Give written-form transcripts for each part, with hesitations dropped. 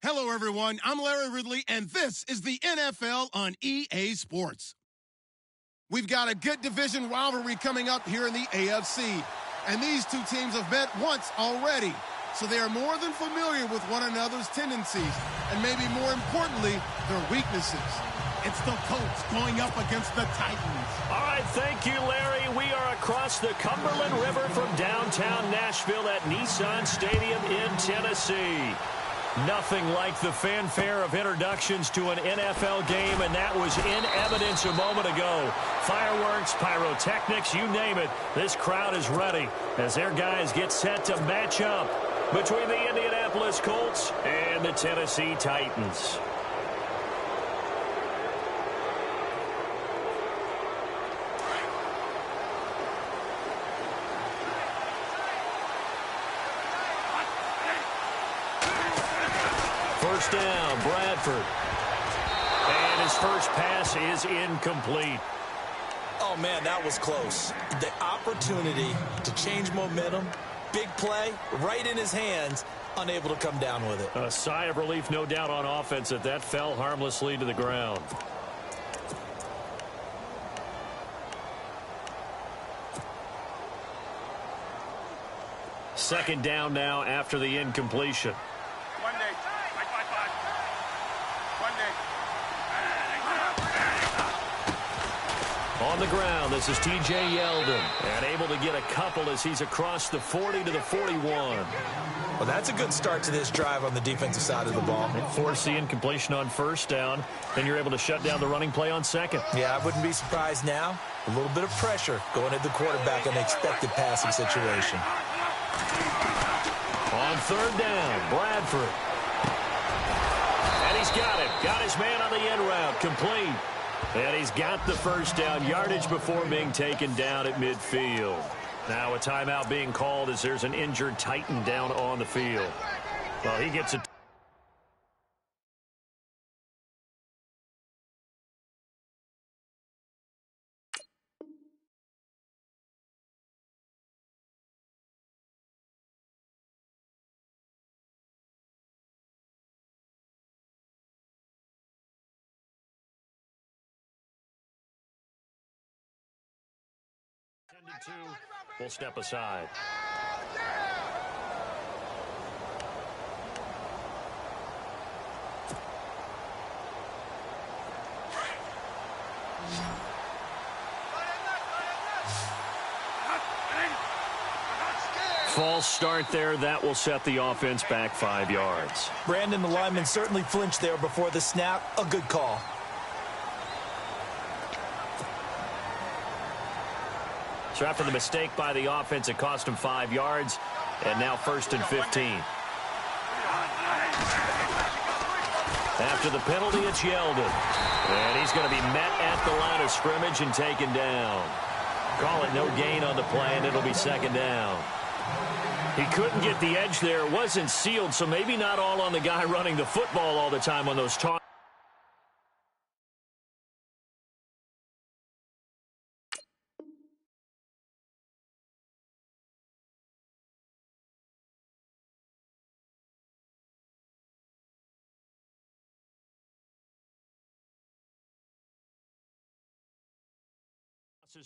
Hello, everyone. I'm Larry Ridley, and this is the NFL on EA Sports. We've got a good division rivalry coming up here in the AFC, and these two teams have met once already, so they are more than familiar with one another's tendencies, and maybe more importantly, their weaknesses. It's the Colts going up against the Titans. All right, thank you, Larry. We are across the Cumberland River from downtown Nashville at Nissan Stadium in Tennessee. Nothing like the fanfare of introductions to an NFL game, and that was in evidence a moment ago. Fireworks, pyrotechnics, you name it. This crowd is ready as their guys get set to match up between the Indianapolis Colts and the Tennessee Titans. First down, Bradford. And his first pass is incomplete. Oh, man, that was close. The opportunity to change momentum, big play, right in his hands, unable to come down with it. A sigh of relief, no doubt, on offense that fell harmlessly to the ground. Second down now after the incompletion. On the ground, this is T.J. Yeldon, and able to get a couple as he's across the 40 to the 41. Well, that's a good start to this drive on the defensive side of the ball. Force the incompletion on first down, then you're able to shut down the running play on second. Yeah, I wouldn't be surprised now. A little bit of pressure going at the quarterback in an expected passing situation. On third down, Bradford. And he's got it. Got his man on the end route, complete. And he's got the first down, yardage before being taken down at midfield. Now a timeout being called as there's an injured Titan down on the field. Well, he gets it. We'll step aside. False start there. That will set the offense back 5 yards. Brandon, the lineman, certainly flinched there before the snap. A good call. So after the mistake by the offense, it cost him 5 yards, and now 1st and 15. After the penalty, it's Yeldon. And he's going to be met at the line of scrimmage and taken down. Call it no gain on the play, and it'll be second down. He couldn't get the edge there. It wasn't sealed, so maybe not all on the guy running the football all the time on those toss.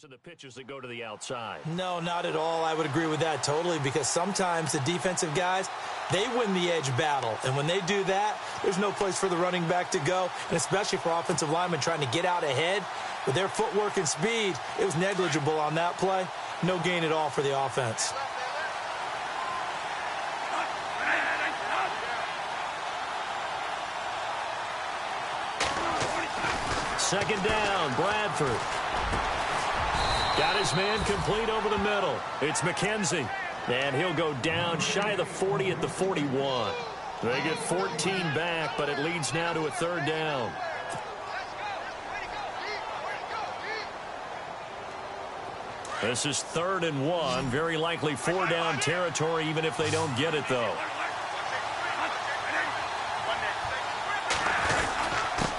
And the pitches that go to the outside. No, not at all. I would agree with that totally, because sometimes the defensive guys, they win the edge battle. And when they do that, there's no place for the running back to go, and especially for offensive linemen trying to get out ahead. With their footwork and speed, it was negligible on that play. No gain at all for the offense. Second down, Bradford. Got his man complete over the middle. It's McKenzie. And he'll go down shy of the 40 at the 41. They get 14 back, but it leads now to a third down. This is 3rd and 1. Very likely 4-down territory, even if they don't get it, though.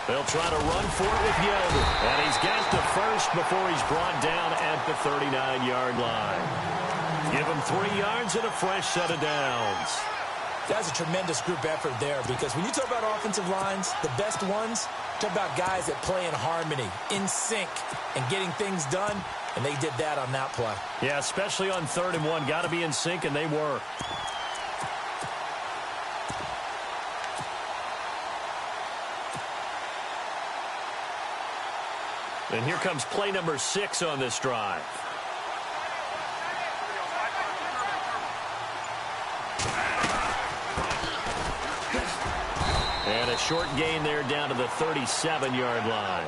They'll try to run for it with Yeldon. And he's got the first before he's brought down at the 39-yard line. Give him 3 yards and a fresh set of downs. That's a tremendous group effort there, because when you talk about offensive lines, the best ones, talk about guys that play in harmony, in sync, and getting things done, and they did that on that play. Yeah, especially on 3rd and 1. Got to be in sync, and they were. And here comes play number 6 on this drive. And a short gain there down to the 37-yard line.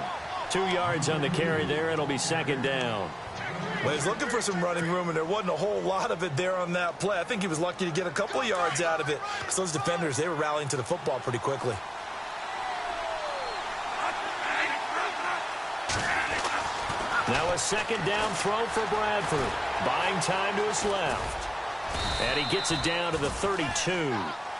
2 yards on the carry there. It'll be 2nd down. Well, he's looking for some running room, and there wasn't a whole lot of it there on that play. I think he was lucky to get a couple of yards out of it, because those defenders, they were rallying to the football pretty quickly. Now a 2nd down throw for Bradford. Buying time to his left. And he gets it down to the 32.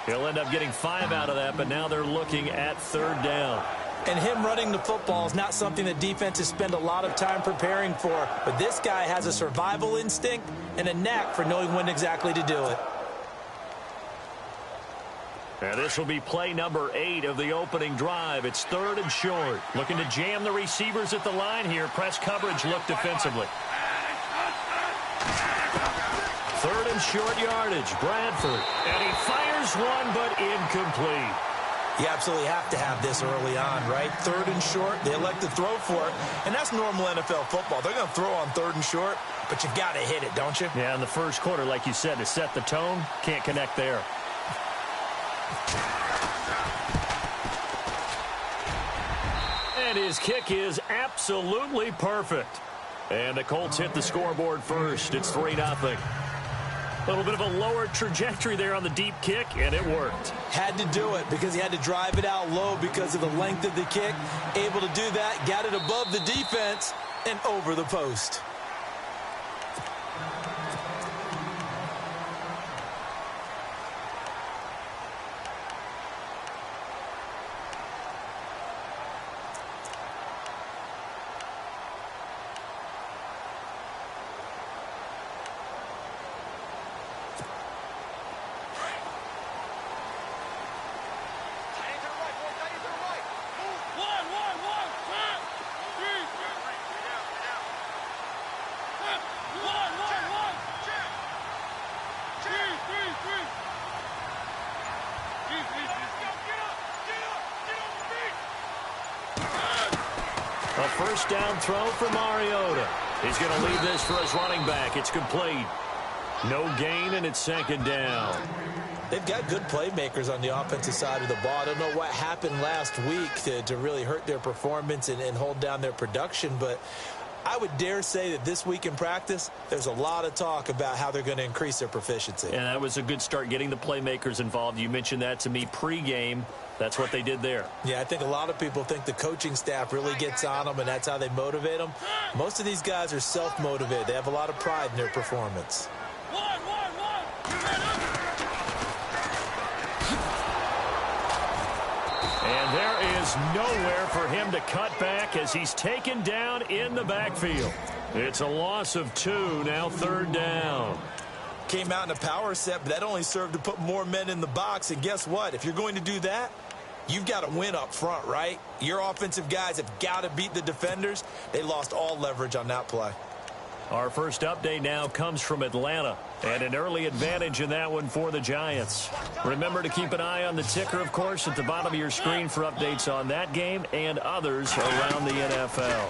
He'll end up getting 5 out of that, but now they're looking at 3rd down. And him running the football is not something that defenses spend a lot of time preparing for. But this guy has a survival instinct and a knack for knowing when exactly to do it. And this will be play number 8 of the opening drive. It's 3rd and short. Looking to jam the receivers at the line here. Press coverage look defensively. 3rd and short yardage. Bradford. And he fires one, but incomplete. You absolutely have to have this early on, right? 3rd and short, they elect to throw for it, and that's normal NFL football. They're going to throw on 3rd and short, but you got to hit it, don't you? Yeah, in the first quarter, like you said, to set the tone, can't connect there. And his kick is absolutely perfect. And the Colts hit the scoreboard first. It's 3-0. A little bit of a lower trajectory there on the deep kick, and it worked. Had to do it because he had to drive it out low because of the length of the kick. Able to do that, got it above the defense and over the post. A first down throw for Mariota. He's going to leave this for his running back. It's complete. No gain, and it's 2nd down. They've got good playmakers on the offensive side of the ball. I don't know what happened last week to really hurt their performance and hold down their production, but I would dare say that this week in practice, there's a lot of talk about how they're going to increase their proficiency. And that was a good start, getting the playmakers involved. You mentioned that to me pregame. That's what they did there. Yeah, I think a lot of people think the coaching staff really gets on them, and that's how they motivate them. Most of these guys are self-motivated. They have a lot of pride in their performance. And there is nowhere for him to cut back as he's taken down in the backfield. It's a loss of 2, now 3rd down. Came out in a power set, but that only served to put more men in the box. And guess what? If you're going to do that, you've got to win up front, right? Your offensive guys have got to beat the defenders. They lost all leverage on that play. Our first update now comes from Atlanta, and an early advantage in that one for the Giants. Remember to keep an eye on the ticker, of course, at the bottom of your screen for updates on that game and others around the NFL.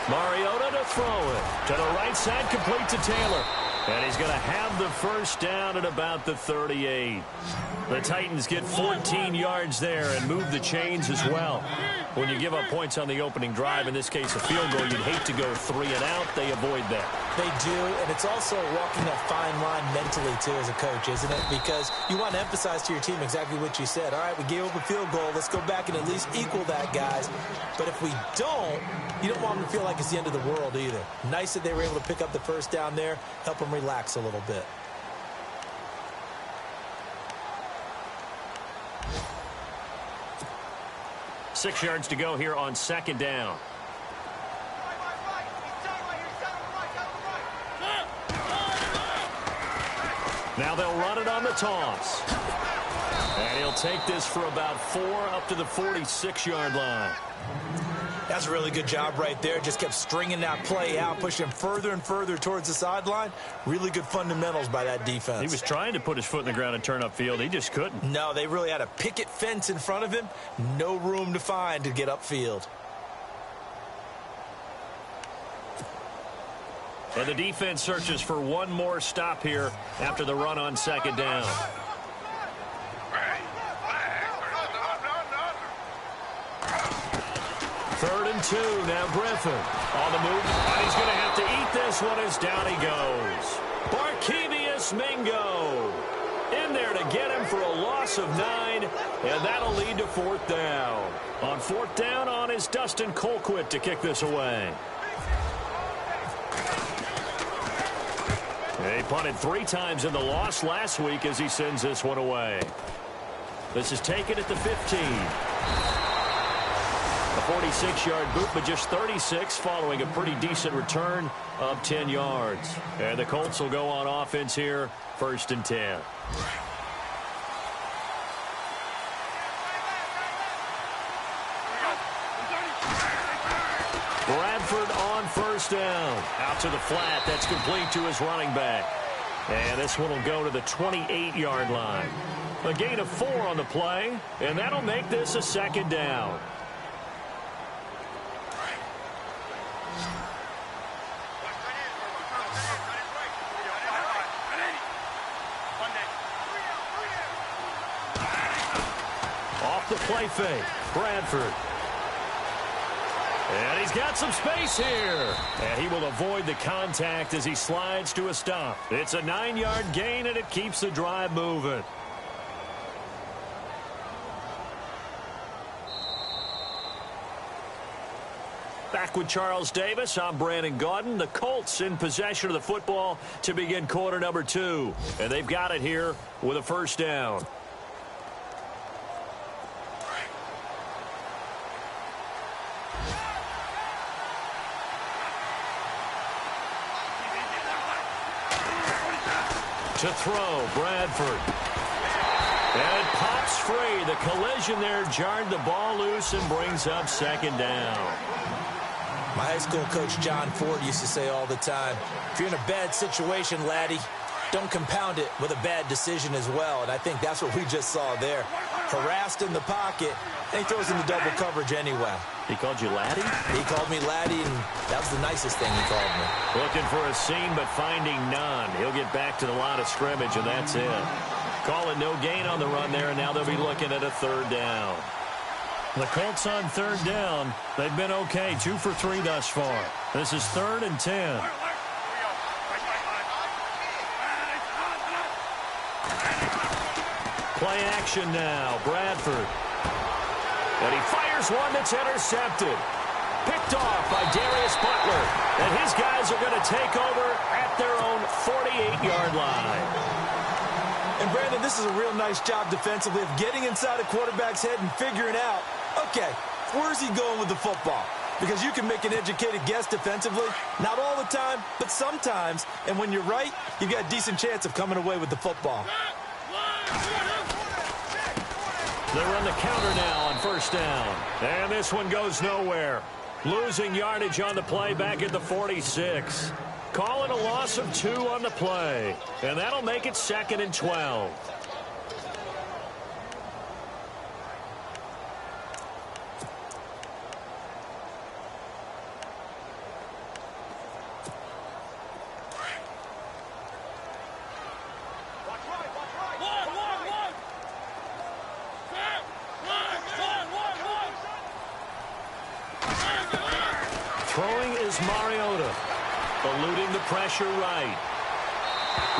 Mariota to throw it. To the right side, complete to Taylor. And he's going to have the first down at about the 38. The Titans get 14 yards there and move the chains as well. When you give up points on the opening drive, in this case a field goal, you'd hate to go 3 and out. They avoid that. They do, and it's also walking a fine line mentally, too, as a coach, isn't it? Because you want to emphasize to your team exactly what you said. All right, we gave up a field goal. Let's go back and at least equal that, guys. But if we don't, you don't want them to feel like it's the end of the world either. Nice that they were able to pick up the first down there, help them relax a little bit. Six yards to go here on 2nd down. Now they'll run it on the toss. And he'll take this for about 4 up to the 46-yard line. That's a really good job right there. Just kept stringing that play out, pushing further and further towards the sideline. Really good fundamentals by that defense. He was trying to put his foot in the ground and turn upfield. He just couldn't. No, they really had a picket fence in front of him. No room to find to get upfield. And the defense searches for one more stop here after the run on second down. Third and 2, now Griffin on the move, and he's going to have to eat this one as down he goes. Barkevius Mingo in there to get him for a loss of 9, and that'll lead to 4th down. On 4th down on is Dustin Colquitt to kick this away. He punted 3 times in the loss last week as he sends this one away. This is taken at the 15. A 46-yard boot, but just 36 following a pretty decent return of 10 yards. And the Colts will go on offense here, 1st and 10. Bradford on 1st down. Out to the flat. That's complete to his running back. And this one will go to the 28-yard line. A gain of 4 on the play, and that'll make this a 2nd down. Off the play fake, Bradford. And he's got some space here. And he will avoid the contact as he slides to a stop. It's a 9-yard gain, and it keeps the drive moving. Back with Charles Davis, I'm Brandon Gaudin. The Colts in possession of the football to begin quarter number 2. And they've got it here with a 1st down. To throw, Bradford. And it pops free. The collision there jarred the ball loose and brings up 2nd down. My high school coach, John Ford, used to say all the time, if you're in a bad situation, laddie, don't compound it with a bad decision as well. And I think that's what we just saw there. Harassed in the pocket, and he throws in the double coverage anyway. He called you laddie? He called me laddie, and that was the nicest thing he called me. Looking for a seam, but finding none. He'll get back to the line of scrimmage, and that's it. Calling no gain on the run there, and now they'll be looking at a 3rd down. The Colts on 3rd down. They've been okay, 2 for 3 thus far. This is 3rd and 10. Play action now, Bradford. And he fires one that's intercepted. Picked off by Darius Butler. And his guys are going to take over at their own 48-yard line. And, Brandon, this is a real nice job defensively of getting inside a quarterback's head and figuring out, okay, where's he going with the football? Because you can make an educated guess defensively. Not all the time, but sometimes. And when you're right, you've got a decent chance of coming away with the football. They run the counter now on 1st down. And this one goes nowhere. Losing yardage on the play back at the 46. Calling a loss of 2 on the play. And that'll make it 2nd and 12. Throwing is Mariota. Eluding the pressure right.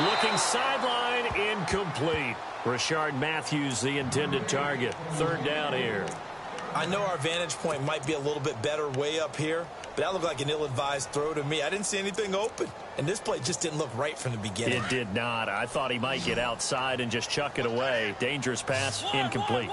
Looking sideline, incomplete. Rashard Matthews, the intended target. 3rd down here. I know our vantage point might be a little bit better way up here, but that looked like an ill-advised throw to me. I didn't see anything open, and this play just didn't look right from the beginning. It did not. I thought he might get outside and just chuck it away. Dangerous pass, incomplete.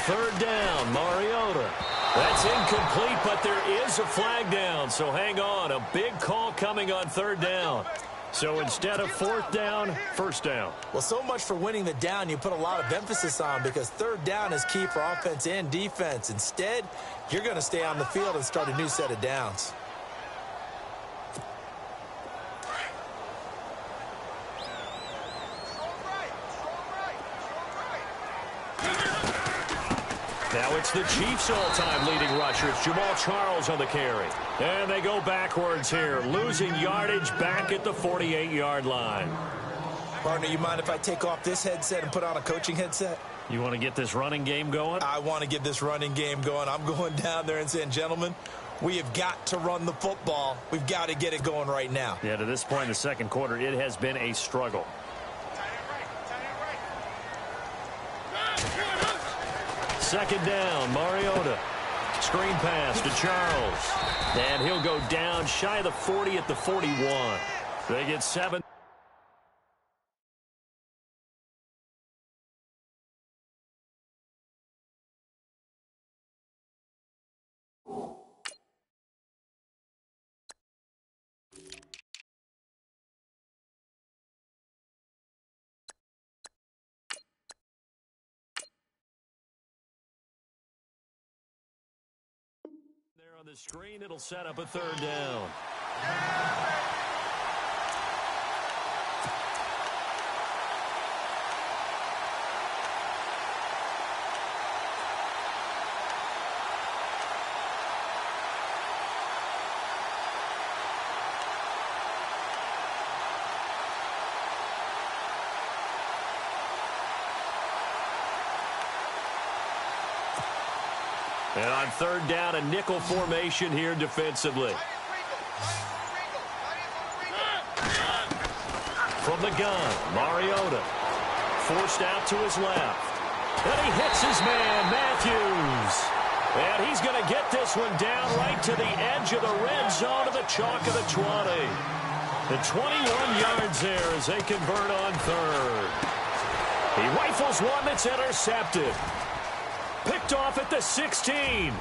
third down, Mariota. That's incomplete, but there is a flag down, so hang on. A big call coming on third down. So instead of fourth down, first down. Well, so much for winning the down you put a lot of emphasis on, because third down is key for offense and defense. Instead, you're going to stay on the field and start a new set of downs. Now it's the Chiefs' all-time leading rusher. It's Jamal Charles on the carry. And they go backwards here, losing yardage back at the 48-yard line. Partner, you mind if I take off this headset and put on a coaching headset? You want to get this running game going? I want to get this running game going. I'm going down there and saying, gentlemen, we have got to run the football. We've got to get it going right now. Yeah, to this point in the second quarter, it has been a struggle. Second down, Mariota. Screen pass to Charles. And he'll go down shy of the 40 at the 41. They get 7. On the screen, it'll set up a third down. And on third down, a nickel formation here defensively. From the gun, Mariota. Forced out to his left. And he hits his man, Matthews. And he's going to get this one down right to the edge of the red zone of the chalk of the 20. The 21 yards there as they convert on third. He rifles one that's intercepted. Picked off at the 16.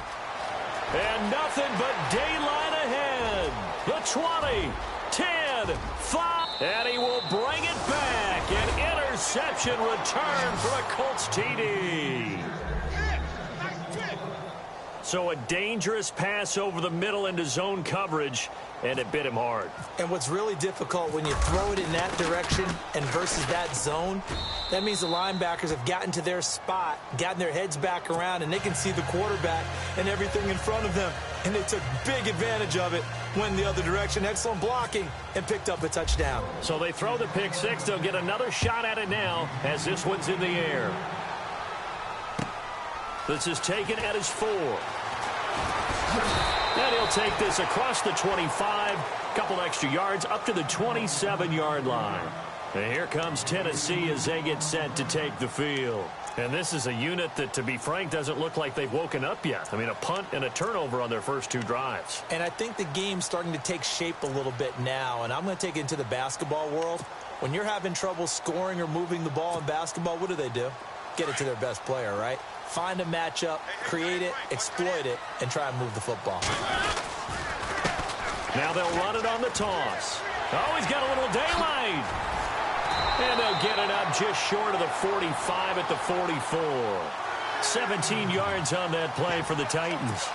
And nothing but daylight ahead. The 20, 10, 5. And he will bring it back. An interception return for a Colts TD. So a dangerous pass over the middle into zone coverage, and it bit him hard. And what's really difficult when you throw it in that direction and versus that zone, that means the linebackers have gotten to their spot, gotten their heads back around, and they can see the quarterback and everything in front of them. And they took big advantage of it, went the other direction, excellent blocking, and picked up a touchdown. So they throw the pick six. They'll get another shot at it now as this one's in the air. This is taken at his 4. And he'll take this across the 25, couple extra yards up to the 27-yard line. And here comes Tennessee as they get set to take the field. And this is a unit that, to be frank, doesn't look like they've woken up yet. I mean, a punt and a turnover on their first 2 drives. And I think the game's starting to take shape a little bit now, and I'm going to take it into the basketball world. When you're having trouble scoring or moving the ball in basketball, what do? Get it to their best player, right? Find a matchup, create it, exploit it, and try and move the football. Now they'll run it on the toss. Oh, he's got a little daylight. And they'll get it up just short of the 45 at the 44. 17 yards on that play for the Titans.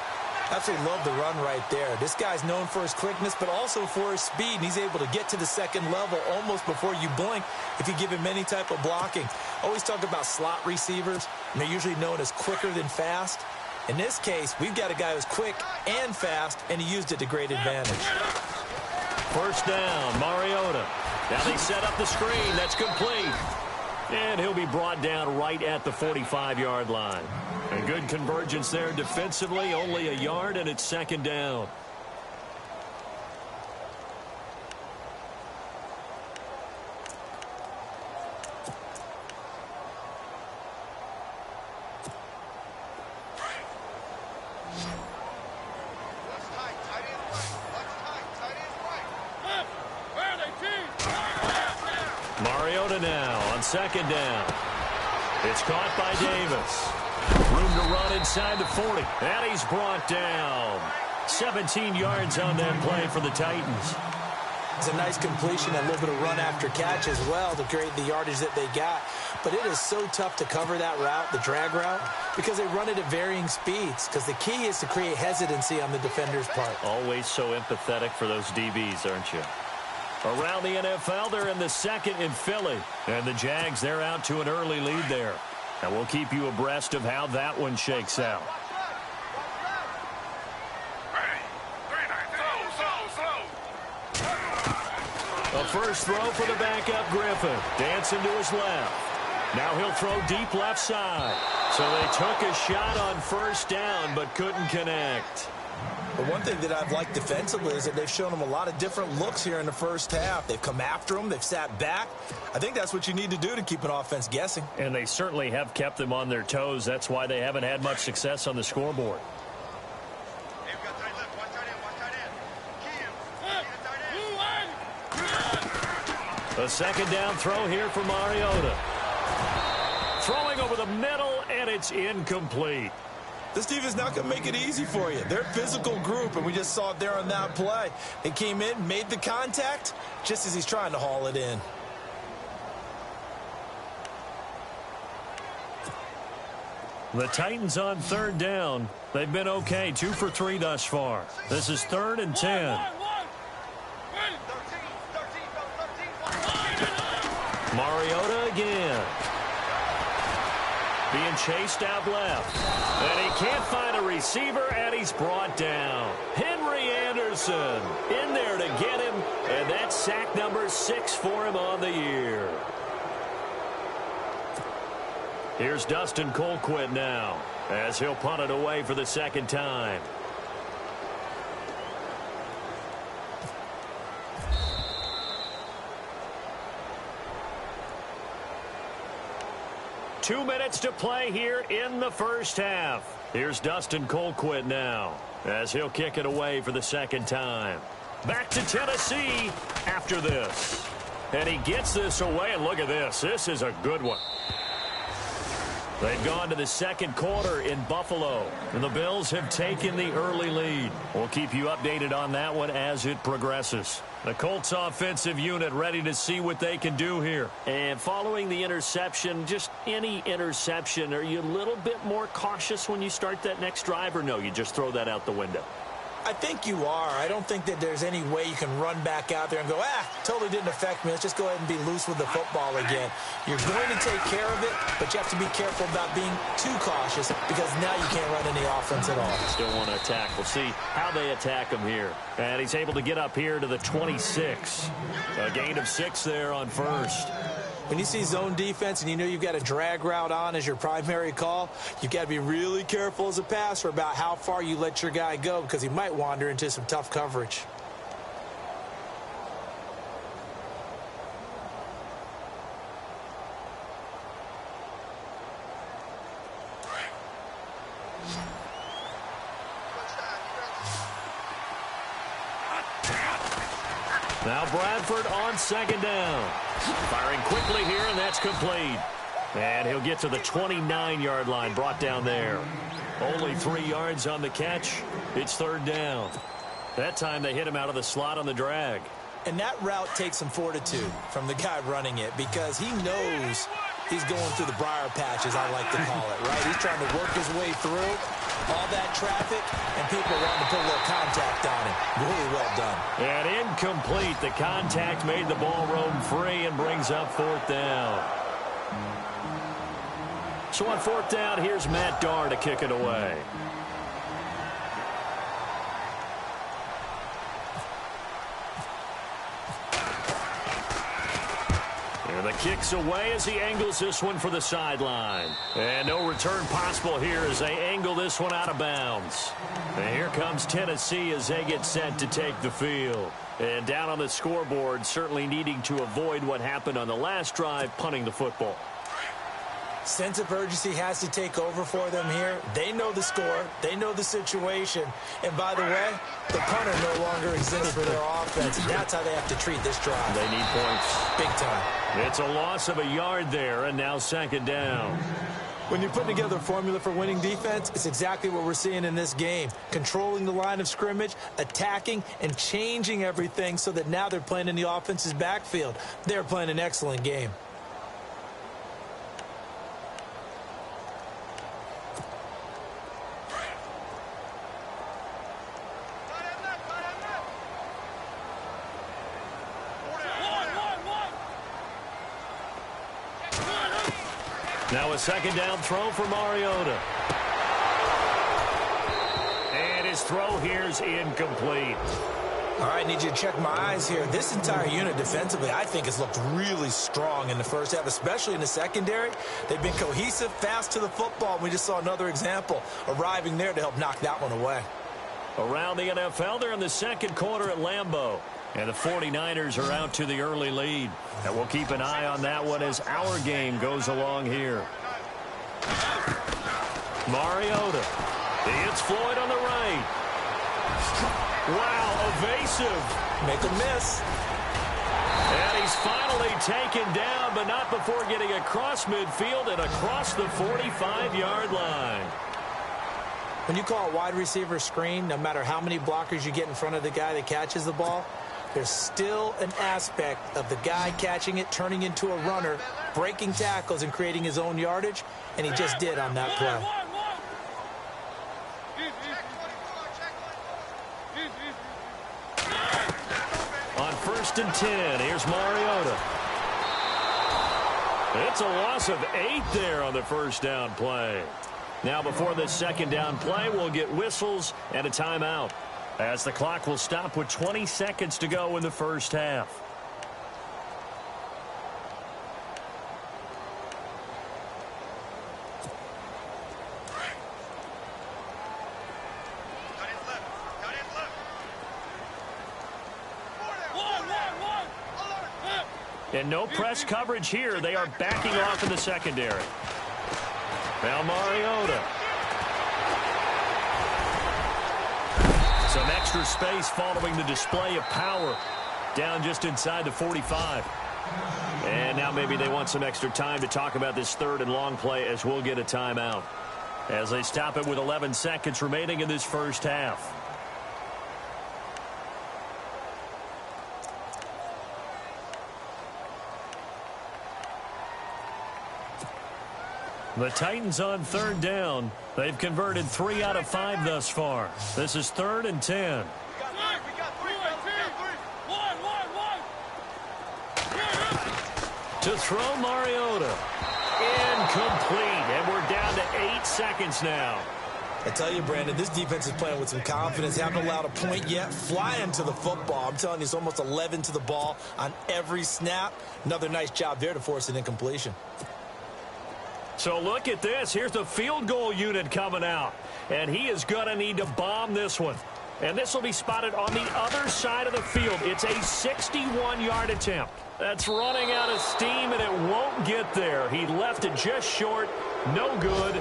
Absolutely love the run right there. This guy's known for his quickness, but also for his speed. And he's able to get to the second level almost before you blink if you give him any type of blocking. Always talk about slot receivers, and they're usually known as quicker than fast. In this case, we've got a guy who's quick and fast, and he used it to great advantage. First down, Mariota. Now they set up the screen. That's complete. And he'll be brought down right at the 45-yard line. A good convergence there defensively, only a yard, and it's second down. Mariota now on second down. It's caught by Davis. Room to run inside the 40. And he's brought down. 17 yards on that play for the Titans. It's a nice completion, a little bit of run after catch as well to create the yardage that they got. But it is so tough to cover that route, the drag route, because they run it at varying speeds. Because the key is to create hesitancy on the defender's part. Always so empathetic for those DBs, aren't you? Around the NFL, they're in the second in Philly. And the Jags, they're out to an early lead there. And we'll keep you abreast of how that one shakes out. A first throw for the backup Griffin. Dancing to his left. Now he'll throw deep left side. So they took a shot on first down but couldn't connect. But one thing that I've liked defensively is that they've shown them a lot of different looks here in the first half. They've come after them. They've sat back. I think that's what you need to do to keep an offense guessing. And they certainly have kept them on their toes. That's why they haven't had much success on the scoreboard. A second down throw here for Mariota. Throwing over the middle, and it's incomplete. This team is not going to make it easy for you. They're a physical group, and we just saw it there on that play. They came in, made the contact, just as he's trying to haul it in. The Titans on third down. They've been okay, 2 for 3 thus far. This is 3rd and 10. Mariota again. Being chased out left. And he can't find a receiver, and he's brought down. Henry Anderson in there to get him, and that's sack number 6 for him on the year. Here's Dustin Colquitt now, as he'll punt it away for the second time. Two minutes to play here in the first half. Here's Dustin Colquitt now, as he'll kick it away for the second time. Back to Tennessee after this. And he gets this away, and look at this. This is a good one. They've gone to the second quarter in Buffalo, and the Bills have taken the early lead. We'll keep you updated on that one as it progresses. The Colts offensive unit ready to see what they can do here. And following the interception, just any interception, are you a little bit more cautious when you start that next drive, or no, you just throw that out the window? I think you are. I don't think that there's any way you can run back out there and go, totally didn't affect me. Let's just go ahead and be loose with the football again. You're going to take care of it, but you have to be careful about being too cautious because now you can't run any offense at all. Still want to attack. We'll see how they attack him here. And he's able to get up here to the 26. A gain of 6 there on first. When you see zone defense and you know you've got a drag route on as your primary call, you've got to be really careful as a passer about how far you let your guy go because he might wander into some tough coverage. Now Bradford on second down. Firing quickly here, and that's complete. And he'll get to the 29-yard line, brought down there. Only 3 yards on the catch. It's third down. That time they hit him out of the slot on the drag. And that route takes some fortitude from the guy running it because he knows he's going through the briar patch, as I like to call it, right? He's trying to work his way through all that traffic, and people want to put a little contact on him. Really well done. And incomplete. The contact made the ball roam free and brings up fourth down. So on fourth down, here's Matt Darr to kick it away. And the kick's away as he angles this one for the sideline. And no return possible here as they angle this one out of bounds. And here comes Tennessee as they get set to take the field. And down on the scoreboard, certainly needing to avoid what happened on the last drive, punting the football. Sense of urgency has to take over for them here. They know the score. They know the situation. And by the way, the punter no longer exists for their offense. And that's how they have to treat this drive. They need points. Big time. It's a loss of a yard there, and now second down. When you're putting together a formula for winning defense, it's exactly what we're seeing in this game. Controlling the line of scrimmage, attacking, and changing everything so that now they're playing in the offense's backfield. They're playing an excellent game. Now a second down throw for Mariota. And his throw here's incomplete. All right, I need you to check my eyes here. This entire unit defensively, I think, has looked really strong in the first half, especially in the secondary. They've been cohesive, fast to the football. We just saw another example arriving there to help knock that one away. Around the NFL, they're in the second quarter at Lambeau. And the 49ers are out to the early lead. And we'll keep an eye on that one as our game goes along here. Mariota. He hits Floyd on the right. Wow, evasive. Make a miss. And he's finally taken down, but not before getting across midfield and across the 45-yard line. When you call a wide receiver screen, no matter how many blockers you get in front of the guy that catches the ball, there's still an aspect of the guy catching it, turning into a runner, breaking tackles and creating his own yardage, and he just did on that play. On 1st and 10, here's Mariota. It's a loss of 8 there on the first down play. Now before the second down play, we'll get whistles and a timeout, as the clock will stop with 20 seconds to go in the first half. And no press coverage here. They are backing off in the secondary. Now Mariota. Some extra space following the display of power. Down just inside the 45. And now maybe they want some extra time to talk about this third and long play, as we'll get a timeout, as they stop it with 11 seconds remaining in this first half. The Titans on third down. They've converted 3 out of 5 thus far. This is 3rd and 10. To throw Mariota. Incomplete. And we're down to 8 seconds now. I tell you, Brandon, this defense is playing with some confidence. Haven't allowed a point yet. Flying to the football. I'm telling you, it's almost 11 to the ball on every snap. Another nice job there to force an incompletion. So look at this. Here's the field goal unit coming out. And he is going to need to bomb this one. And this will be spotted on the other side of the field. It's a 61-yard attempt. That's running out of steam, and it won't get there. He left it just short. No good.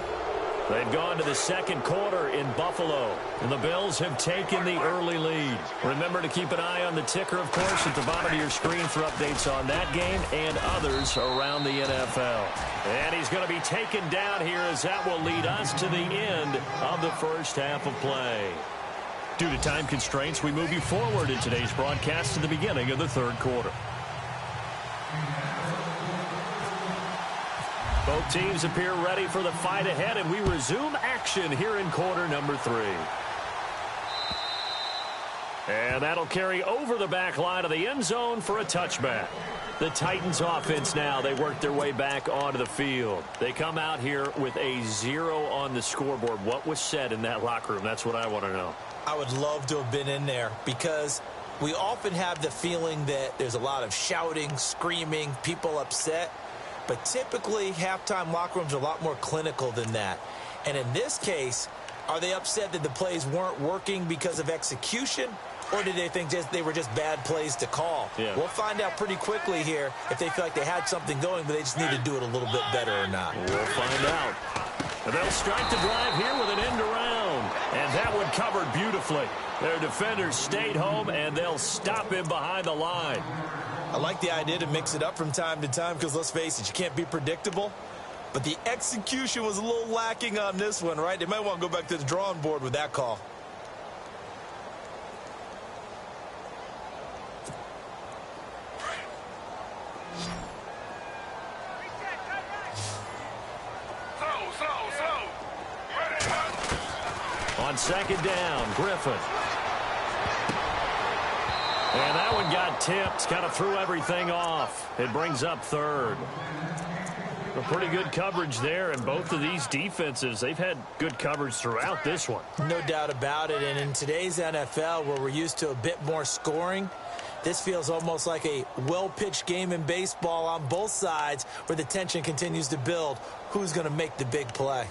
They've gone to the second quarter in Buffalo, and the Bills have taken the early lead. Remember to keep an eye on the ticker, of course, at the bottom of your screen for updates on that game and others around the NFL. And he's going to be taken down here, as that will lead us to the end of the first half of play. Due to time constraints, we move you forward in today's broadcast to the beginning of the third quarter. Both teams appear ready for the fight ahead, and we resume action here in quarter number 3. And that'll carry over the back line of the end zone for a touchback. The Titans offense now, they work their way back onto the field. They come out here with a 0 on the scoreboard. What was said in that locker room? That's what I want to know. I would love to have been in there, because we often have the feeling that there's a lot of shouting, screaming, people upset. But typically, halftime locker rooms are a lot more clinical than that. And in this case, are they upset that the plays weren't working because of execution? Or did they think they were just bad plays to call? Yeah. We'll find out pretty quickly here if they feel like they had something going, but they just need to do it a little bit better or not. We'll find out. And they'll strike the drive here with an end around. And that one covered beautifully. Their defenders stayed home, and they'll stop him behind the line. I like the idea to mix it up from time to time, because let's face it, you can't be predictable. But the execution was a little lacking on this one, right? They might want to go back to the drawing board with that call. On second down, Griffin. And that one got tipped, kind of threw everything off. It brings up third. A pretty good coverage there, and both of these defenses, they've had good coverage throughout this one. No doubt about it, and in today's NFL, where we're used to a bit more scoring, this feels almost like a well-pitched game in baseball on both sides where the tension continues to build. Who's going to make the big play?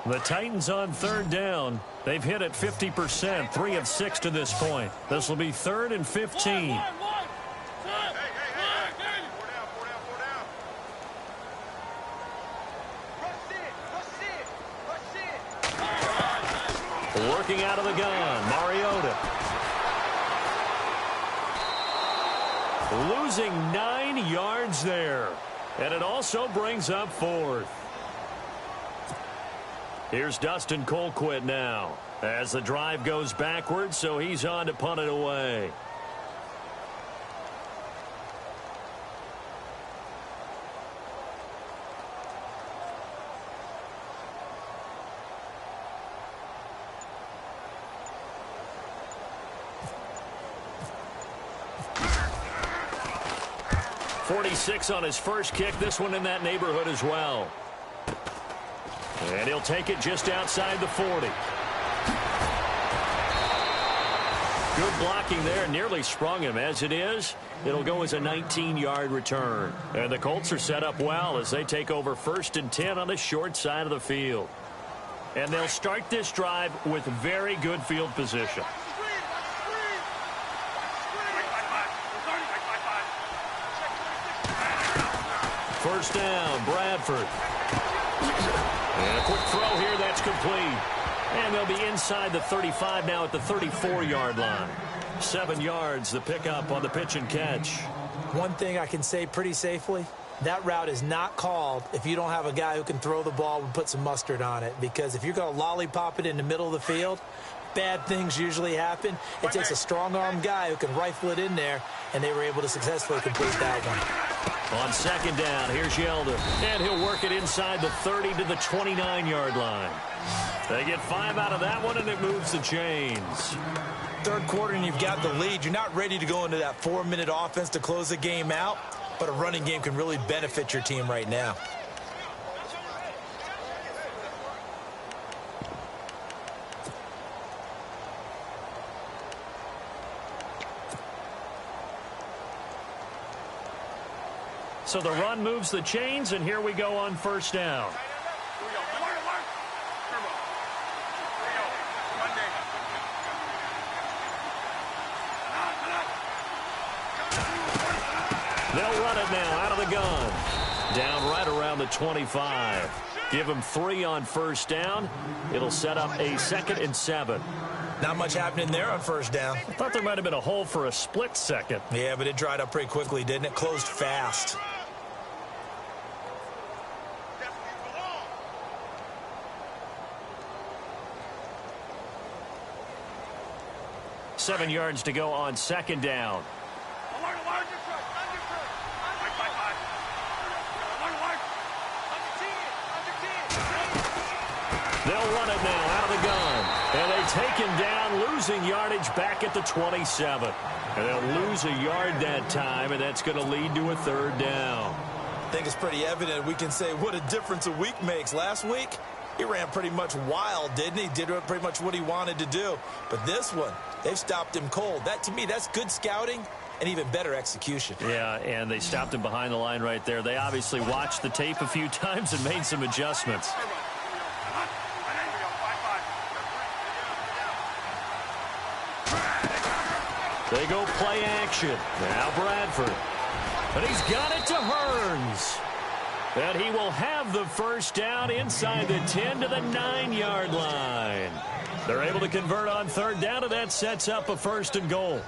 The Titans on third down. They've hit it 50%, 3 of 6 to this point. This will be 3rd and 15. Working out of the gun, Mariota. Losing 9 yards there. And it also brings up 4th. Here's Dustin Colquitt now as the drive goes backwards, so he's on to punt it away. .46 on his first kick. This one in that neighborhood as well. And he'll take it just outside the 40. Good blocking there. Nearly sprung him. As it is, it'll go as a 19-yard return. And the Colts are set up well as they take over 1st and 10 on the short side of the field. And they'll start this drive with very good field position. First down, Bradford. And a quick throw here, that's complete. And they'll be inside the 35 now at the 34-yard line. 7 yards, the pickup on the pitch and catch. One thing I can say pretty safely, that route is not called if you don't have a guy who can throw the ball and put some mustard on it. Because if you're going to lollipop it in the middle of the field, bad things usually happen. It takes a strong-arm guy who can rifle it in there, and they were able to successfully complete that one. On second down, here's Yeldon. And he'll work it inside the 30 to the 29-yard line. They get 5 out of that one, and it moves the chains. Third quarter, and you've got the lead. You're not ready to go into that 4-minute offense to close the game out, but a running game can really benefit your team right now. So the run moves the chains, and here we go on first down. They'll run it now out of the gun. Down right around the 25. Give them 3 on first down. It'll set up a 2nd and 7. Not much happening there on first down. I thought there might have been a hole for a split second. Yeah, but it dried up pretty quickly, didn't it? Closed fast. Seven yards to go on second down. They'll run it now out of the gun. And they take him down, losing yardage back at the 27. And they'll lose a yard that time, and that's going to lead to a 3rd down. I think it's pretty evident. We can say what a difference a week makes. Last week, he ran pretty much wild, didn't he? Did pretty much what he wanted to do. But this one, they've stopped him cold. That, to me, that's good scouting and even better execution. Yeah, and they stopped him behind the line right there. They obviously watched the tape a few times and made some adjustments. They go play action. Now Bradford. And he's got it to Hearns. And he will have the first down inside the 10 to the 9-yard line. They're able to convert on third down, and that sets up a 1st and goal.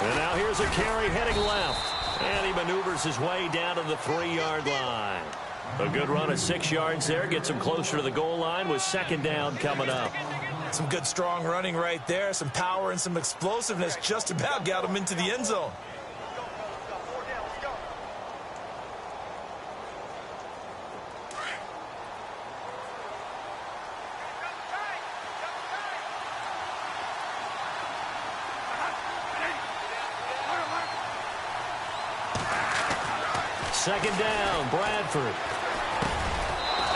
And now here's a carry heading left. And he maneuvers his way down to the 3-yard line. A good run of 6 yards there. Gets him closer to the goal line with 2nd down coming up. Some good strong running right there. Some power and some explosiveness just about got him into the end zone. Second down, Bradford.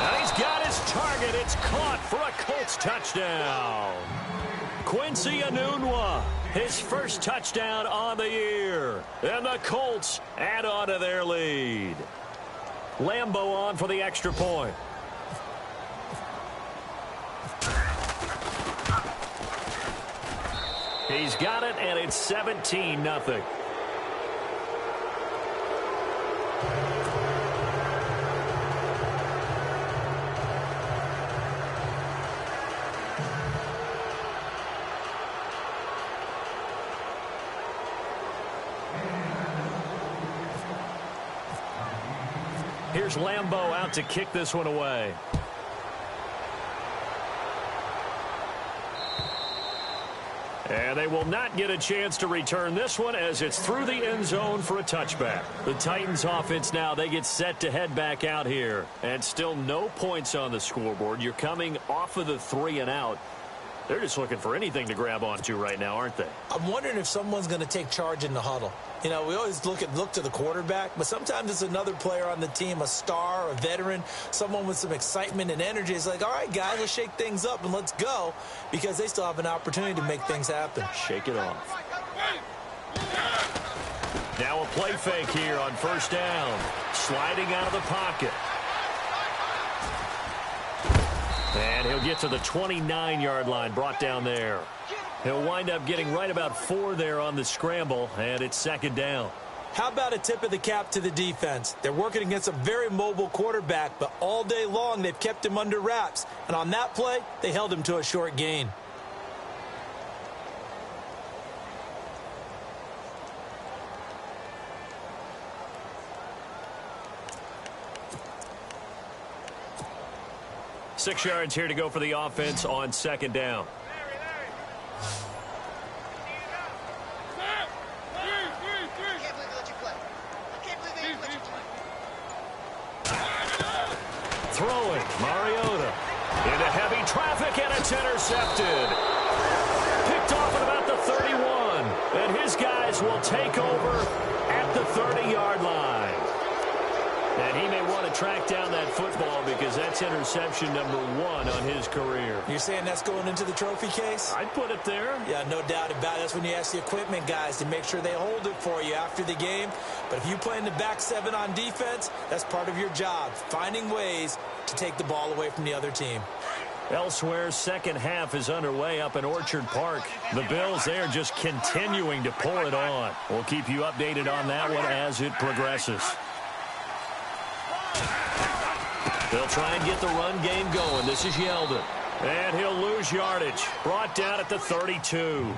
And he's got his target. It's caught for a Colts touchdown. Quincy Enunwa, his first touchdown on the year. And the Colts add on to their lead. Lambo on for the extra point. He's got it, and it's 17-0. Here's Lambo out to kick this one away. And they will not get a chance to return this one as it's through the end zone for a touchback. The Titans offense now, they get set to head back out here. And still no points on the scoreboard. You're coming off of the 3 and out. They're just looking for anything to grab onto right now, aren't they? I'm wondering if someone's going to take charge in the huddle. You know, we always look to the quarterback, but sometimes it's another player on the team, a star, a veteran, someone with some excitement and energy. It's like, all right, guys, let's shake things up and let's go, because they still have an opportunity to make things happen. Shake it off. Now a play fake here on 1st down. Sliding out of the pocket. And he'll get to the 29-yard line, brought down there. He'll wind up getting right about 4 there on the scramble, and it's 2nd down. How about a tip of the cap to the defense? They're working against a very mobile quarterback, but all day long they've kept him under wraps. And on that play, they held him to a short gain. Six yards here to go for the offense on 2nd down. Throwing, Mariota into heavy traffic, and it's intercepted. Picked off at about the 31, and his guys will take over at the 30-yard line. And he may want to track down that football because that's interception number 1 on his career. You're saying that's going into the trophy case? I'd put it there. Yeah, no doubt about it. That's when you ask the equipment guys to make sure they hold it for you after the game. But if you play in the back 7 on defense, that's part of your job, finding ways to take the ball away from the other team. Elsewhere, second half is underway up in Orchard Park. The Bills there just continuing to pour it on. We'll keep you updated on that one as it progresses. They'll try and get the run game going. This is Yeldon. And he'll lose yardage. Brought down at the 32.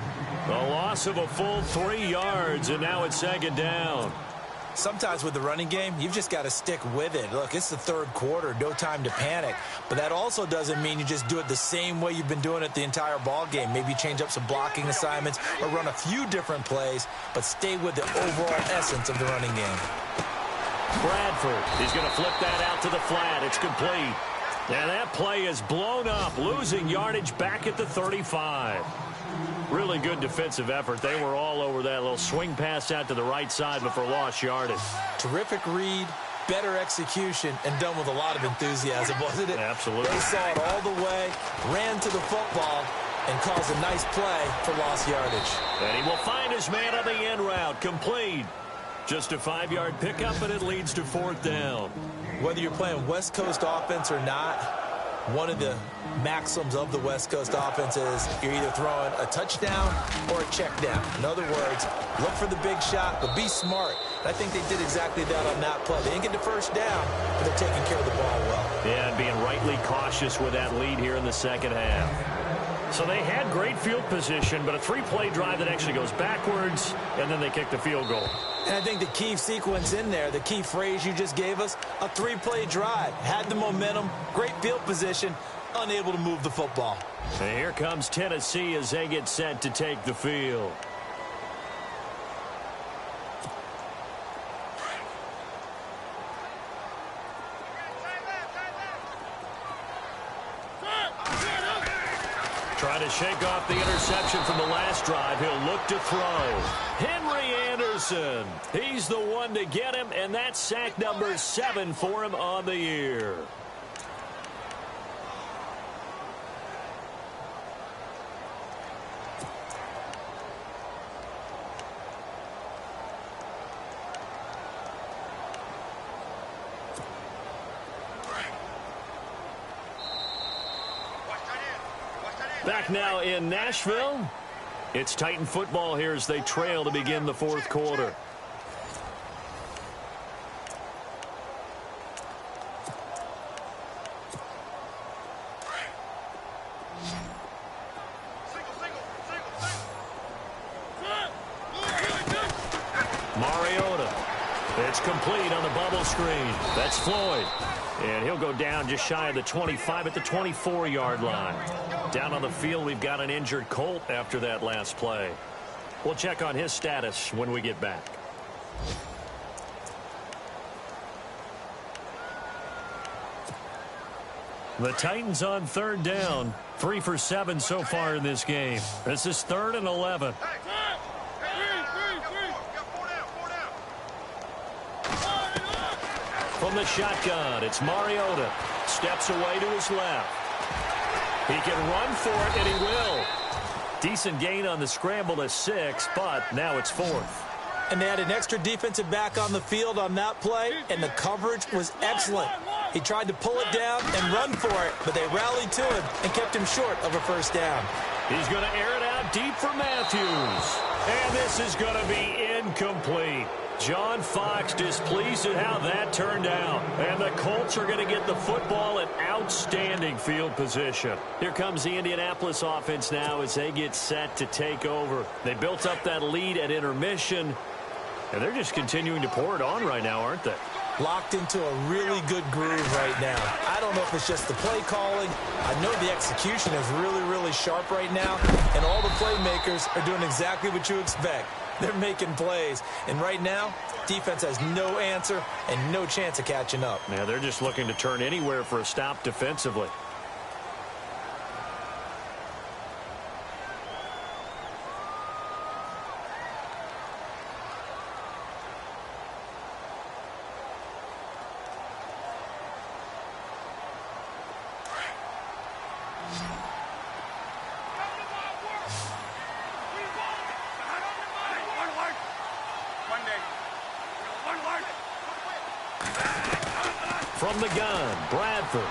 A loss of a full 3 yards, and now it's 2nd down. Sometimes with the running game, you've just got to stick with it. Look, it's the 3rd quarter, no time to panic. But that also doesn't mean you just do it the same way you've been doing it the entire ball game. Maybe change up some blocking assignments or run a few different plays, but stay with the overall essence of the running game. Bradford, he's going to flip that out to the flat. It's complete. And that play is blown up, losing yardage back at the 35. Really good defensive effort. They were all over that little swing pass out to the right side before lost yardage. Terrific read, better execution, and done with a lot of enthusiasm, wasn't it? Absolutely. They saw it all the way, ran to the football, and caused a nice play for lost yardage. And he will find his man on the end route. Complete. Just a 5-yard pickup, and it leads to 4th down. Whether you're playing West Coast offense or not, one of the maxims of the West Coast offense is you're either throwing a touchdown or a check down. In other words, look for the big shot, but be smart. And I think they did exactly that on that play. They didn't get the first down, but they're taking care of the ball well. Yeah, and being rightly cautious with that lead here in the second half. So they had great field position, but a 3-play drive that actually goes backwards, and then they kick the field goal. And I think the key sequence in there, the key phrase you just gave us, a 3-play drive. Had the momentum, great field position, unable to move the football. And here comes Tennessee as they get set to take the field. Trying to shake off the interception from the last drive. He'll look to throw. Henry Anderson. He's the one to get him, and that's sack number 7 for him on the year. Back now in Nashville. It's Titan football here as they trail to begin the 4th quarter. Mariota. It's complete on the bubble screen. That's Floyd. And he'll go down just shy of the 25 at the 24-yard line. Down on the field, we've got an injured Colt after that last play. We'll check on his status when we get back. The Titans on 3rd down. 3 for 7 so far in this game. This is 3rd and 11. From the shotgun, it's Mariota. Steps away to his left. He can run for it, and he will. Decent gain on the scramble to 6, but now it's 4th. And they had an extra defensive back on the field on that play, and the coverage was excellent. He tried to pull it down and run for it, but they rallied to him and kept him short of a first down. He's going to air it out deep for Matthews. And this is going to be incomplete. John Fox displeased at how that turned out. And the Colts are going to get the football in outstanding field position. Here comes the Indianapolis offense now as they get set to take over. They built up that lead at intermission, and they're just continuing to pour it on right now, aren't they? Locked into a really good groove right now. I don't know if it's just the play calling. I know the execution is really, really sharp right now, and all the playmakers are doing exactly what you expect. They're making plays, and right now, defense has no answer and no chance of catching up. Yeah, they're just looking to turn anywhere for a stop defensively. From the gun, Bradford.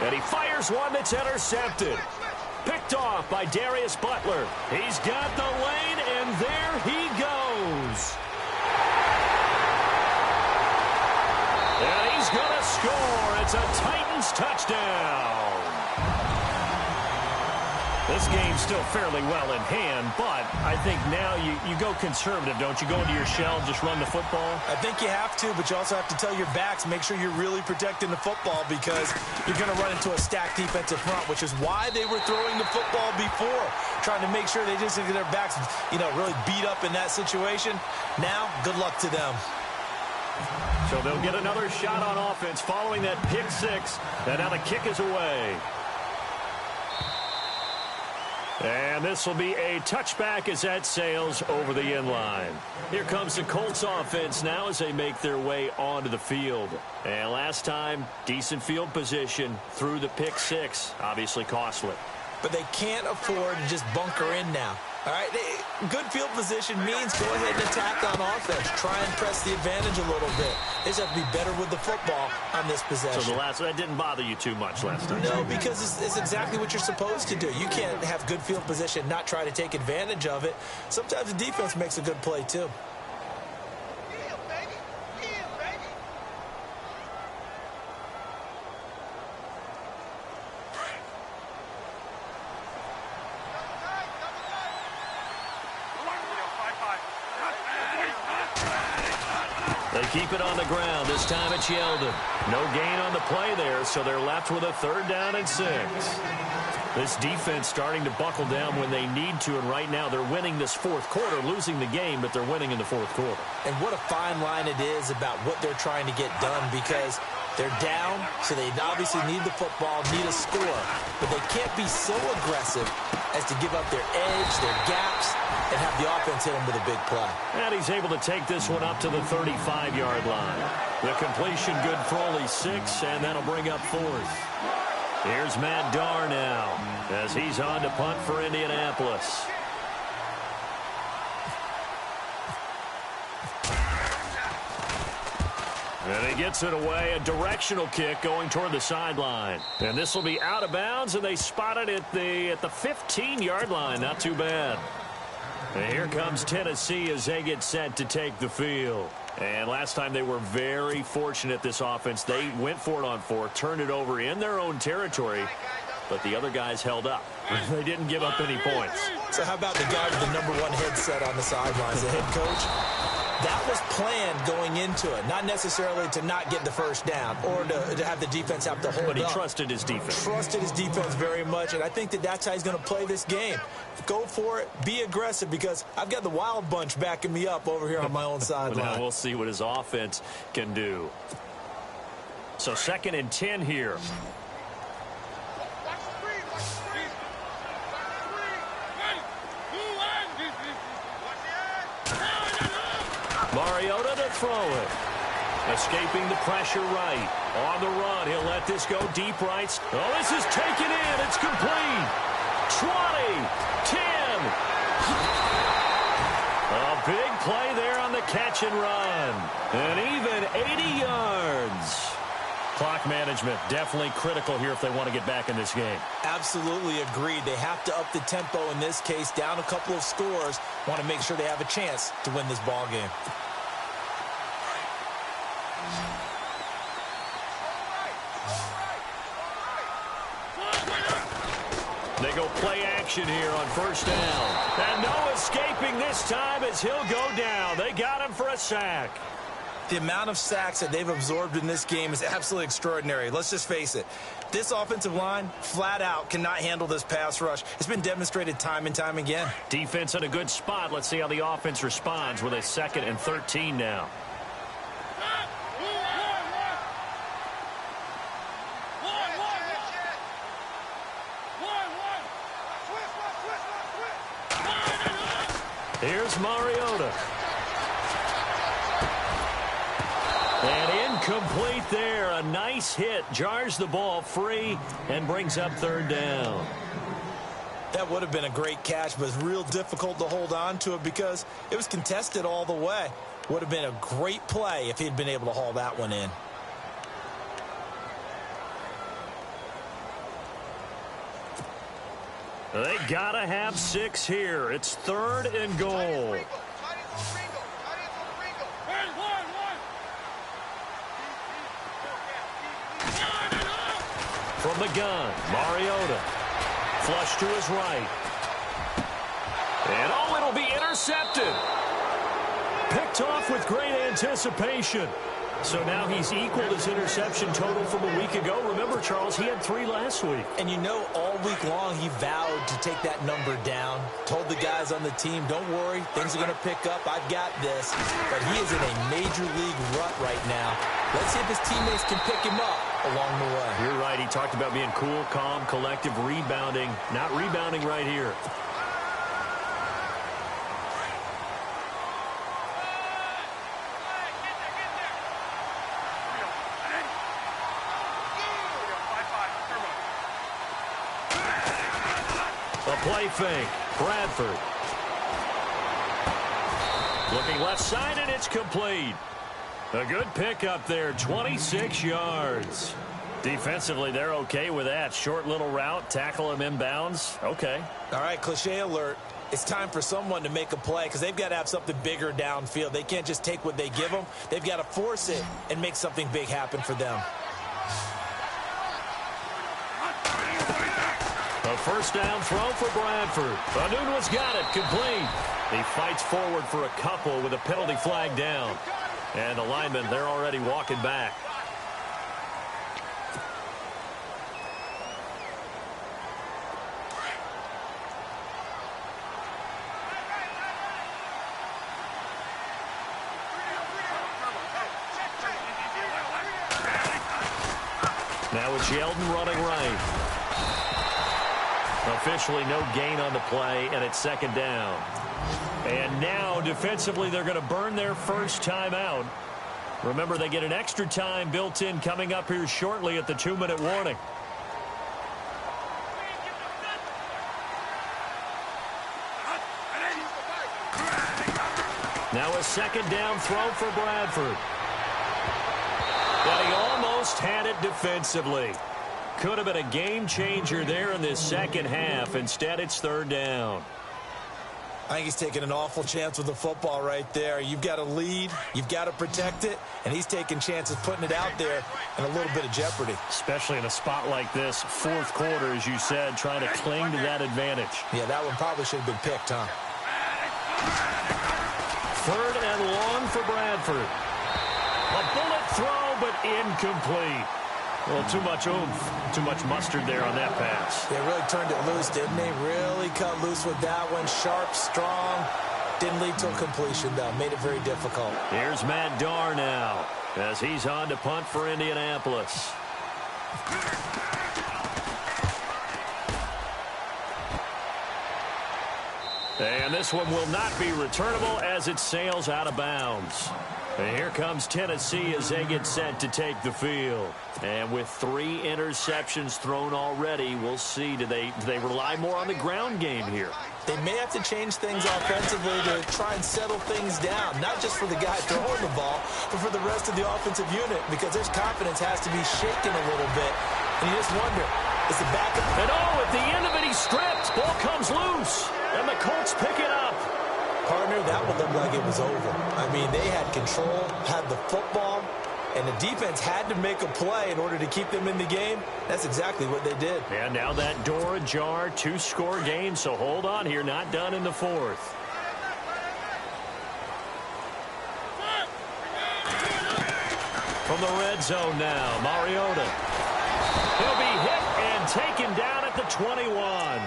And he fires one that's intercepted. Picked off by Darius Butler. He's got the lane, and there he goes. And he's going to score. It's a Titans touchdown. This game's still fairly well in hand, but I think now you go conservative, don't you? Go into your shell, just run the football? I think you have to, but you also have to tell your backs, make sure you're really protecting the football because you're going to run into a stacked defensive front, which is why they were throwing the football before, trying to make sure they just get their backs, really beat up in that situation. Now, good luck to them. So they'll get another shot on offense following that pick 6, and now the kick is away. And this will be a touchback as that sails over the inline. Here comes the Colts offense now as they make their way onto the field. And last time, decent field position through the pick six. Obviously costly. But they can't afford to just bunker in now. All right, good field position means go ahead and attack on offense. Try and press the advantage a little bit. They just have to be better with the football on this possession. So that didn't bother you too much last time? No, because it's exactly what you're supposed to do. You can't have good field position and not try to take advantage of it. Sometimes the defense makes a good play, too. They keep it on the ground. This time it's Yeldon. No gain on the play there, so they're left with a 3rd down and 6. This defense starting to buckle down when they need to, and right now they're winning this 4th quarter, losing the game, but they're winning in the 4th quarter. And what a fine line it is about what they're trying to get done, because they're down, so they obviously need the football, need a score, but they can't be so aggressive as to give up their edge, their gaps, and have the offense hit them with a big play. And he's able to take this one up to the 35-yard line. The completion good for only 6, and that'll bring up 4th. Here's Matt Darr now as he's on to punt for Indianapolis. And he gets it away, a directional kick going toward the sideline. And this will be out of bounds, and they spot it at the 15-yard line. Not too bad. And here comes Tennessee as they get set to take the field. And last time they were very fortunate, this offense. They went for it on 4, turned it over in their own territory, but the other guys held up. They didn't give up any points. So how about the guy with the #1 headset on the sidelines, the head coach? That was planned going into it, not necessarily to not get the 1st down or to have the defense have to hold up. But he trusted his defense. Trusted his defense very much, and I think that's how he's going to play this game. Go for it, be aggressive, because I've got the wild bunch backing me up over here on my own sideline. Now we'll see what his offense can do. So 2nd and 10 here. Mariota to throw it. Escaping the pressure right. On the run, he'll let this go deep right. Oh, this is taken in. It's complete. 20, 10. A big play there on the catch and run. And even 80 yards. Clock management definitely critical here if they want to get back in this game. Absolutely agreed. They have to up the tempo in this case, down a couple of scores. Want to make sure they have a chance to win this ball game. They go play action here on 1st down. And no escaping this time as he'll go down. They got him for a sack. The amount of sacks that they've absorbed in this game is absolutely extraordinary. Let's just face it. This offensive line, flat out, cannot handle this pass rush. It's been demonstrated time and time again. Defense in a good spot. Let's see how the offense responds with a 2nd and 13 now. Here's Mariota. And incomplete there. A nice hit. Jars the ball free and brings up 3rd down. That would have been a great catch, but it's real difficult to hold on to it because it was contested all the way. Would have been a great play if he'd been able to haul that one in. They gotta have 6 here. It's 3rd and goal. From the gun, Mariota. Flush to his right. And oh, it'll be intercepted. Picked off with great anticipation. So now he's equaled his interception total from a week ago. Remember, Charles, he had 3 last week. And you know, all week long he vowed to take that number down. Told the guys on the team, don't worry, things are going to pick up. I've got this. But he is in a major league rut right now. Let's see if his teammates can pick him up along the way. You're right. He talked about being cool, calm, collective, rebounding. Not rebounding right here. A play fake. Bradford. Looking left side, and it's complete. A good pickup there, 26 yards. Defensively, they're okay with that. Short little route, tackle him inbounds. Okay. All right, cliche alert. It's time for someone to make a play because they've got to have something bigger downfield. They can't just take what they give them. They've got to force it and make something big happen for them. A first down throw for Bradford. Anunwa's got it, complete. He fights forward for a couple with a penalty flag down. And the linemen, they're already walking back. Now it's Yeldon running right. Officially no gain on the play, and it's second down. And now, defensively, they're going to burn their first time out. Remember, they get an extra time built in coming up here shortly at the 2-minute warning. Now a second down throw for Bradford. But he almost had it defensively. Could have been a game changer there in this second half. Instead, it's third down. I think he's taking an awful chance with the football right there. You've got to lead, you've got to protect it, and he's taking chances putting it out there in a little bit of jeopardy. Especially in a spot like this, fourth quarter, as you said, trying to cling to that advantage. Yeah, that one probably should have been picked, huh? Third and long for Bradford. A bullet throw, but incomplete. Well, too much oomph, too much mustard there on that pass. They really turned it loose, didn't they? Really cut loose with that one. Sharp, strong. Didn't lead to a completion, though. Made it very difficult. Here's Matt Darr now as he's on to punt for Indianapolis. And this one will not be returnable as it sails out of bounds. And here comes Tennessee as they get set to take the field. And with 3 interceptions thrown already, we'll see. Do they rely more on the ground game here? They may have to change things offensively to try and settle things down. Not just for the guy throwing the ball, but for the rest of the offensive unit. Because their confidence has to be shaken a little bit. And you just wonder, is the backup... And at the end of it, he's stripped. Ball comes loose. And the Colts pick it up. Partner, that would look like it was over. I mean, they had control, had the football, and the defense had to make a play in order to keep them in the game. That's exactly what they did. And now that door ajar, 2-score game, so hold on here, not done in the fourth. From the red zone now, Mariota. He'll be hit and taken down at the 21.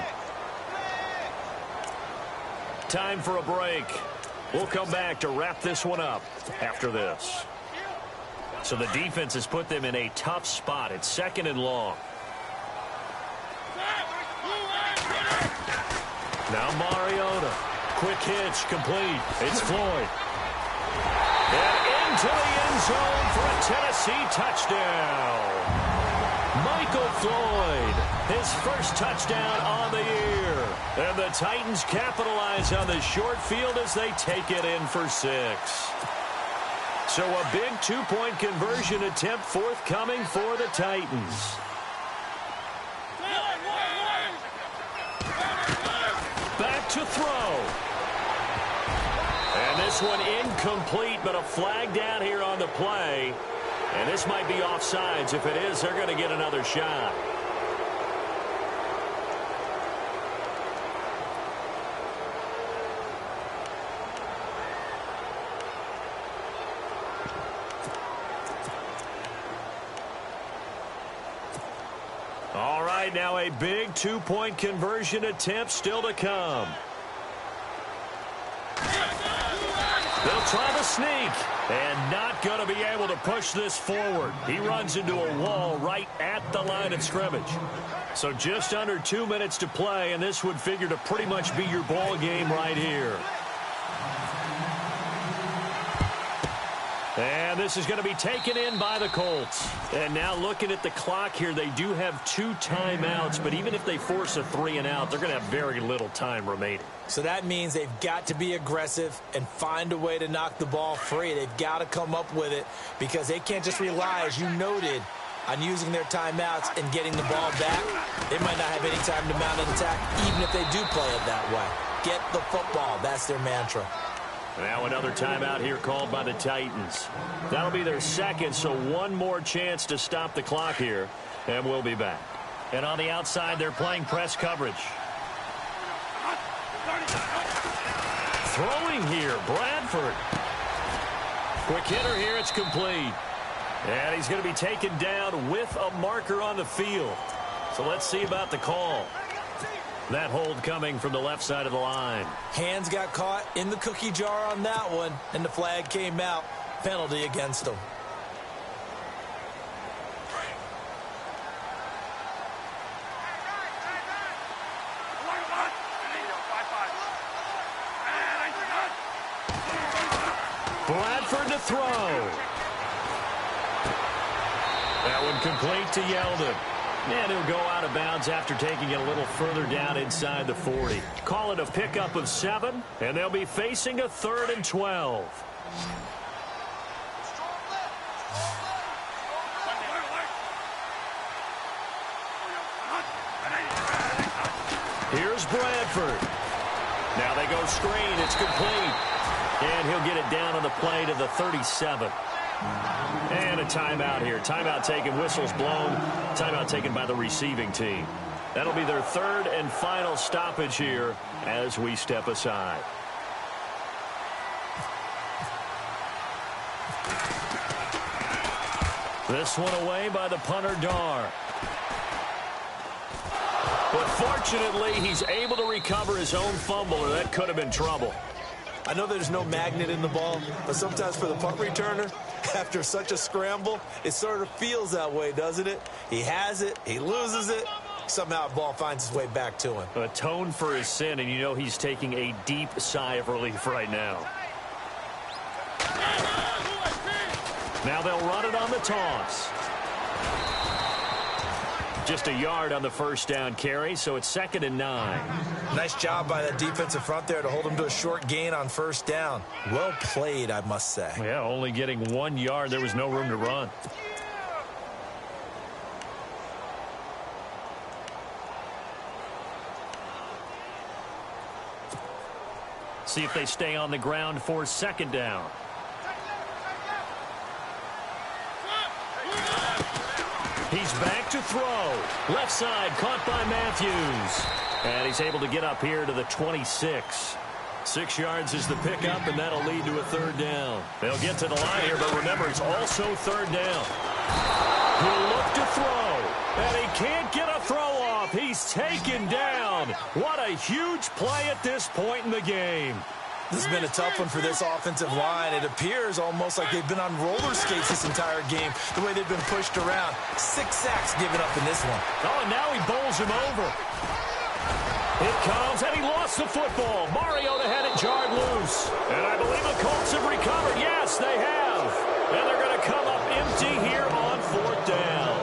Time for a break. We'll come back to wrap this one up after this. So the defense has put them in a tough spot. It's second and long. Now Mariota. Quick hitch, complete. It's Floyd. And into the end zone for a Tennessee touchdown. Michael Floyd, his first touchdown on the year. And the Titans capitalize on the short field as they take it in for 6. So a big 2-point conversion attempt forthcoming for the Titans. Back to throw. And this one incomplete, but a flag down here on the play. And this might be offsides. If it is, they're going to get another shot. All right, now a big 2-point conversion attempt still to come. They'll try the sneak, and not going to be able to push this forward. He runs into a wall right at the line of scrimmage. So just under 2 minutes to play, and this would figure to pretty much be your ball game right here. And this is going to be taken in by the Colts. And now looking at the clock here, they do have 2 timeouts, but even if they force a 3-and-out, they're going to have very little time remaining. So that means they've got to be aggressive and find a way to knock the ball free. They've got to come up with it because they can't just rely, as you noted, on using their timeouts and getting the ball back. They might not have any time to mount an attack, even if they do play it that way. Get the football. That's their mantra. Now another timeout here called by the Titans. That'll be their second, so one more chance to stop the clock here, and we'll be back. And on the outside, they're playing press coverage. Throwing here, Bradford. Quick hitter here, it's complete. And he's going to be taken down with a marker on the field. So let's see about the call. That hold coming from the left side of the line. Hands got caught in the cookie jar on that one, and the flag came out. Penalty against him. Bradford to throw. That one complete to Yeldon. And he'll go out of bounds after taking it a little further down inside the 40. Call it a pickup of 7, and they'll be facing a 3rd and 12. Here's Bradford. Now they go screen. It's complete. And he'll get it down on the play to the 37. And a timeout here. Timeout taken, whistles blown. Timeout taken by the receiving team. That'll be their 3rd and final stoppage here as we step aside. This one away by the punter, Dar. But fortunately, he's able to recover his own fumble, or that could have been trouble. I know there's no magnet in the ball, but sometimes for the punt returner, after such a scramble, it sort of feels that way, doesn't it? He has it, he loses it, somehow the ball finds its way back to him. Atone for his sin, and you know he's taking a deep sigh of relief right now. Now they'll run it on the toss. Just a yard on the first down carry, so it's 2nd and 9. Nice job by that defensive front there to hold him to a short gain on first down. Well played, I must say. Yeah, only getting 1 yard. There was no room to run. See if they stay on the ground for 2nd down. He's back to throw. Left side caught by Matthews. And he's able to get up here to the 26. 6 yards is the pickup, and that'll lead to a 3rd down. They'll get to the line here, but remember, it's also 3rd down. He'll look to throw, and he can't get a throw off. He's taken down. What a huge play at this point in the game. This has been a tough one for this offensive line. It appears almost like they've been on roller skates this entire game, the way they've been pushed around. 6 sacks given up in this one. Oh, and now he bowls him over. It comes, and he lost the football. Mariota had it jarred loose. And I believe the Colts have recovered. Yes, they have. And they're going to come up empty here on 4th down.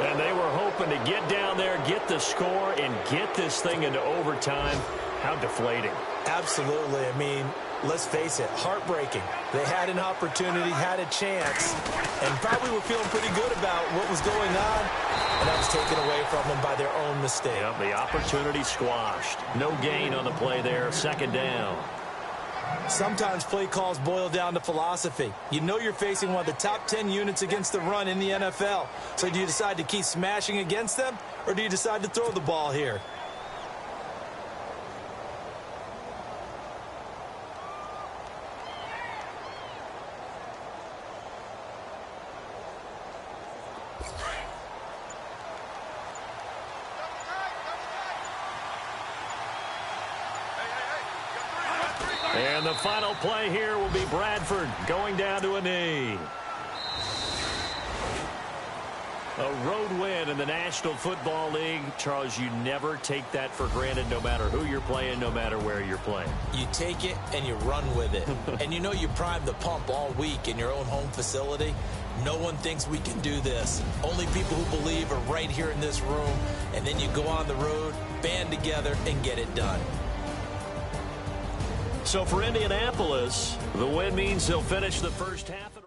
And they were hoping to get down there, get the score, and get this thing into overtime. How deflating. Absolutely. I mean, let's face it, heartbreaking. They had an opportunity, had a chance, and probably were feeling pretty good about what was going on, and that was taken away from them by their own mistake. Yep, the opportunity squashed. No gain on the play there, 2nd down. Sometimes play calls boil down to philosophy. You know you're facing one of the top 10 units against the run in the NFL. So do you decide to keep smashing against them, or do you decide to throw the ball here? And the final play here will be Bradford going down to a knee. A road win in the National Football League. Charles, you never take that for granted no matter who you're playing, no matter where you're playing. You take it and you run with it. And you know you primed the pump all week in your own home facility. No one thinks we can do this. Only people who believe are right here in this room. And then you go on the road, band together, and get it done. So for Indianapolis, the win means they'll finish the first half of